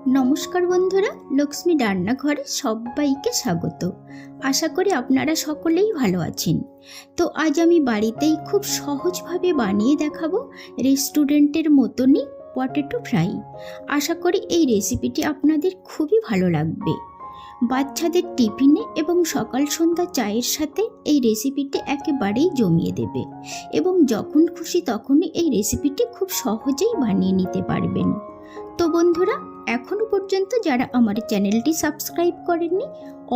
নমস্কার বন্ধুরা, লক্ষ্মী রান্নাঘরে সবাইকে স্বাগত। আশা করি আপনারা সকলেই ভালো আছেন। তো আজ আমি বাড়িতেই খুব সহজভাবে বানিয়ে দেখাবো রেস্টুরেন্টের মতনই পটেটো ফ্রাই। আশা করি এই রেসিপিটি আপনাদের খুবই ভালো লাগবে। বাচ্চাদের টিফিনে এবং সকাল সন্ধ্যা চায়ের সাথে এই রেসিপিটি একেবারেই জমিয়ে দেবে এবং যখন খুশি তখনই এই রেসিপিটি খুব সহজেই বানিয়ে নিতে পারবেন। তো বন্ধুরা, এখনো পর্যন্ত যারা আমার চ্যানেলটি সাবস্ক্রাইব করেননি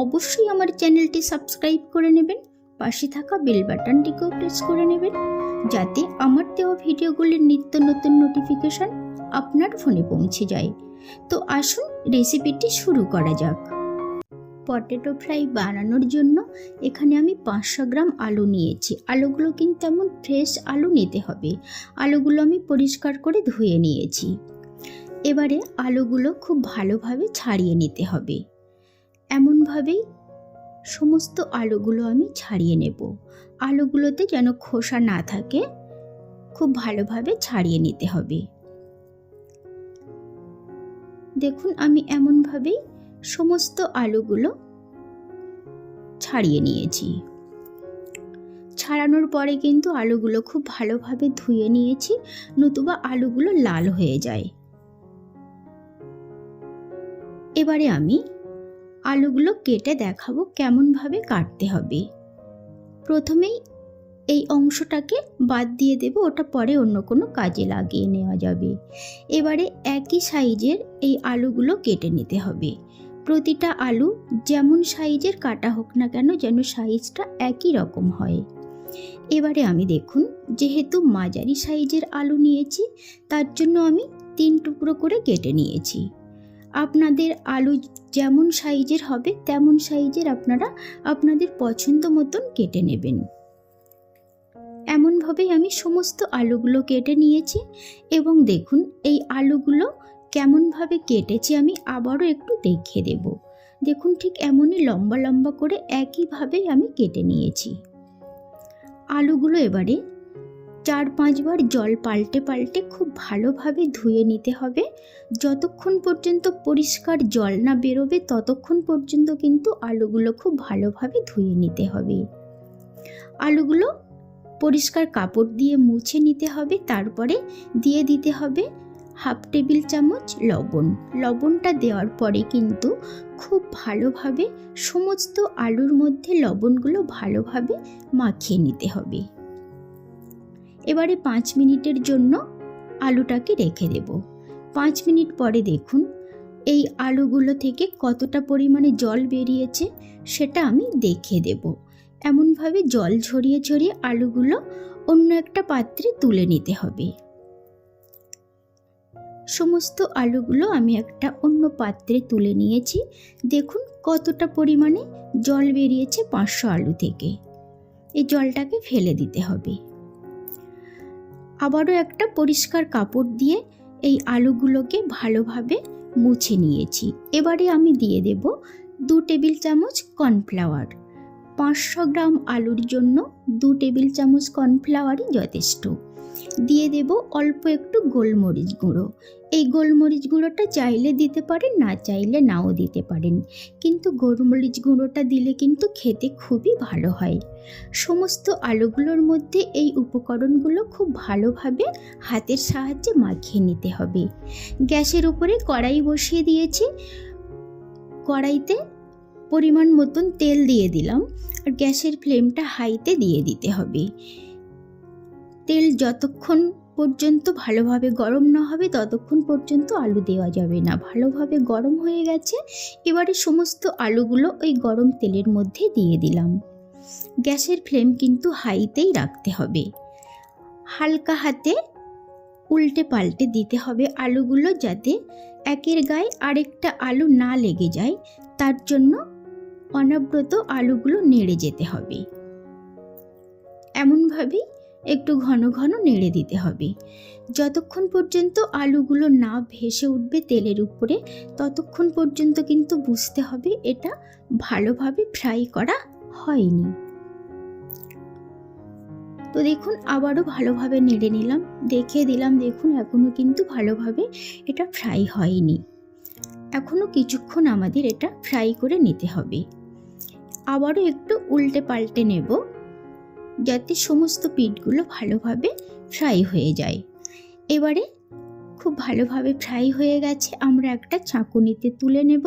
অবশ্যই আমার চ্যানেলটি সাবস্ক্রাইব করে নেবেন। পাশে থাকা বেল বাটনটিকেও প্রেস করে নেবেন যাতে আমার দেওয়া ভিডিওগুলির নিত্য নতুন নোটিফিকেশন আপনার ফোনে পৌঁছে যায়। তো আসুন রেসিপিটি শুরু করা যাক। পটেটো ফ্রাই বানানোর জন্য এখানে আমি 500 গ্রাম আলু নিয়েছি। আলুগুলো কিন্তু এমন ফ্রেশ আলু নিতে হবে। আলুগুলো আমি পরিষ্কার করে ধুয়ে নিয়েছি। এবারে আলুগুলো খুব ভালোভাবে ছাড়িয়ে নিতে হবে। এমনভাবেই সমস্ত আলুগুলো আমি ছাড়িয়ে নেব। আলুগুলোতে যেন খোসা না থাকে, খুব ভালোভাবে ছাড়িয়ে নিতে হবে। দেখুন, আমি এমনভাবেই সমস্ত আলুগুলো ছাড়িয়ে নিয়েছি। ছাড়ানোর পরে কিন্তু আলুগুলো খুব ভালোভাবে ধুয়ে নিয়েছি, নতুবা আলুগুলো লাল হয়ে যায়। এবারে আমি আলুগুলো কেটে দেখাবো কেমনভাবে কাটতে হবে। প্রথমেই এই অংশটাকে বাদ দিয়ে দেব, ওটা পরে অন্য কোনো কাজে লাগিয়ে নেওয়া যাবে। এবারে একই সাইজের এই আলুগুলো কেটে নিতে হবে। প্রতিটা আলু যেমন সাইজের কাটা হোক না কেন যেন সাইজটা একই রকম হয়। এবারে আমি দেখুন, যেহেতু মাঝারি সাইজের আলু নিয়েছি তার জন্য আমি 3 টুকরো করে কেটে নিয়েছি। আপনাদের আলু যেমন সাইজের হবে তেমন সাইজের আপনারা আপনাদের পছন্দ মতন কেটে নেবেন। এমনভাবেই আমি সমস্ত আলুগুলো কেটে নিয়েছি এবং দেখুন এই আলুগুলো কেমনভাবে কেটেছি আমি আবারও একটু দেখিয়ে দেব। দেখুন, ঠিক এমনই লম্বা লম্বা করে একইভাবে আমি কেটে নিয়েছি। আলুগুলো এবারে 4-5 বার জল পাল্টে পাল্টে খুব ভালোভাবে ধুয়ে নিতে হবে। যতক্ষণ পর্যন্ত পরিষ্কার জল না বেরোবে ততক্ষণ পর্যন্ত কিন্তু আলুগুলো খুব ভালোভাবে ধুয়ে নিতে হবে। আলুগুলো পরিষ্কার কাপড় দিয়ে মুছে নিতে হবে। তারপরে দিয়ে দিতে হবে 1/2 টেবিল চামচ লবণ। লবণটা দেওয়ার পরে কিন্তু খুব ভালোভাবে সমস্ত আলুর মধ্যে লবণগুলো ভালোভাবে মাখিয়ে নিতে হবে। এবারে 5 মিনিটের জন্য আলুটাকে রেখে দেব। 5 মিনিট পরে দেখুন এই আলুগুলো থেকে কতটা পরিমাণে জল বেরিয়েছে সেটা আমি দেখিয়ে দেব। এমনভাবে জল ঝরিয়ে ঝরিয়ে আলুগুলো অন্য একটা পাত্রে তুলে নিতে হবে। সমস্ত আলুগুলো আমি একটা অন্য পাত্রে তুলে নিয়েছি। দেখুন কতটা পরিমাণে জল বেরিয়েছে 500 আলু থেকে। এই জলটাকে ফেলে দিতে হবে। আবারও একটা পরিষ্কার কাপড় দিয়ে এই আলুগুলোকে ভালোভাবে মুছে নিয়েছি। এবারে আমি দিয়ে দেব 2 টেবিল চামচ কর্নফ্লাওয়ার। 500 গ্রাম আলুর জন্য 2 টেবিল চামচ কর্নফ্লাওয়ারই যথেষ্ট। দিয়ে দেব অল্প একটু গোলমরিচ গুঁড়ো। এই গোলমরিচ গুঁড়োটা চাইলে দিতে পারেন, না চাইলে নাও দিতে পারেন, কিন্তু গোলমরিচ গুঁড়োটা দিলে কিন্তু খেতে খুবই ভালো হয়। সমস্ত আলুগুলোর মধ্যে এই উপকরণগুলো খুব ভালোভাবে হাতের সাহায্যে মাখিয়ে নিতে হবে। গ্যাসের উপরে কড়াই বসিয়ে দিয়েছি। কড়াইতে পরিমাণ মতন তেল দিয়ে দিলাম আর গ্যাসের ফ্লেমটা হাইতে দিয়ে দিতে হবে। তেল যতক্ষণ পর্যন্ত ভালোভাবে গরম না হবে ততক্ষণ পর্যন্ত আলু দেওয়া যাবে না। ভালোভাবে গরম হয়ে গেছে। এবারে সমস্ত আলুগুলো ওই গরম তেলের মধ্যে দিয়ে দিলাম। গ্যাসের ফ্লেম কিন্তু হাইতেই রাখতে হবে। হালকা হাতে উল্টে পাল্টে দিতে হবে আলুগুলো, যাতে একের গায়ে আরেকটা আলু না লেগে যায়। তার জন্য অনবরত আলুগুলো নেড়ে যেতে হবে। এমনভাবেই একটু ঘন ঘন নেড়ে দিতে হবে। যতক্ষণ পর্যন্ত আলুগুলো না ভেসে উঠবে তেলের উপরে ততক্ষণ পর্যন্ত কিন্তু বুঝতে হবে এটা ভালোভাবে ফ্রাই করা হয়নি। তো দেখুন আবারও ভালোভাবে নেড়ে নিলাম, দেখিয়ে দিলাম। দেখুন এখনও কিন্তু ভালোভাবে এটা ফ্রাই হয়নি। এখনও কিছুক্ষণ আমাদের এটা ফ্রাই করে নিতে হবে। আবারও একটু উল্টে পাল্টে নেব যাতে সমস্ত পিঠগুলো ভালোভাবে ফ্রাই হয়ে যায়। এবারে খুব ভালোভাবে ফ্রাই হয়ে গেছে, আমরা একটা ছাঁকুনিতে তুলে নেব।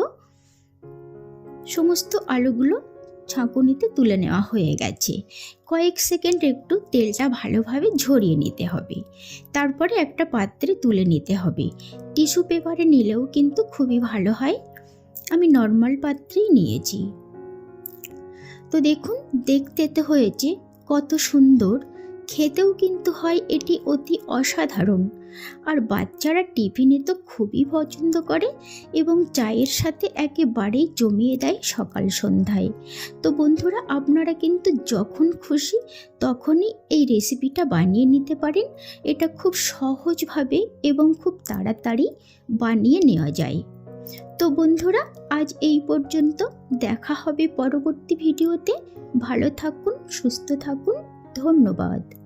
সমস্ত আলুগুলো ছাঁকুনিতে তুলে নেওয়া হয়ে গেছে। কয়েক সেকেন্ড একটু তেলটা ভালোভাবে ঝরিয়ে নিতে হবে, তারপরে একটা পাত্রে তুলে নিতে হবে। টিস্যু পেপারে নিলেও কিন্তু খুবই ভালো হয়, আমি নর্মাল পাত্রেই নিয়েছি। তো দেখুন, দেখতে তো হয়েছে কত সুন্দর, খেতেও কিন্তু হয় এটি অতি অসাধারণ। আর বাচ্চারা টিফিনে তো খুবই পছন্দ করে এবং চায়ের সাথে একেবারেই জমিয়ে দেয় সকাল সন্ধ্যায়। তো বন্ধুরা, আপনারা কিন্তু যখন খুশি তখনই এই রেসিপিটা বানিয়ে নিতে পারেন। এটা খুব সহজভাবে এবং খুব তাড়াতাড়ি বানিয়ে নেওয়া যায়। তো বন্ধুরা, আজ এই পর্যন্ত, দেখা হবে পরবর্তী ভিডিওতে। ভালো থাকুন, সুস্থ থাকুন, ধন্যবাদ।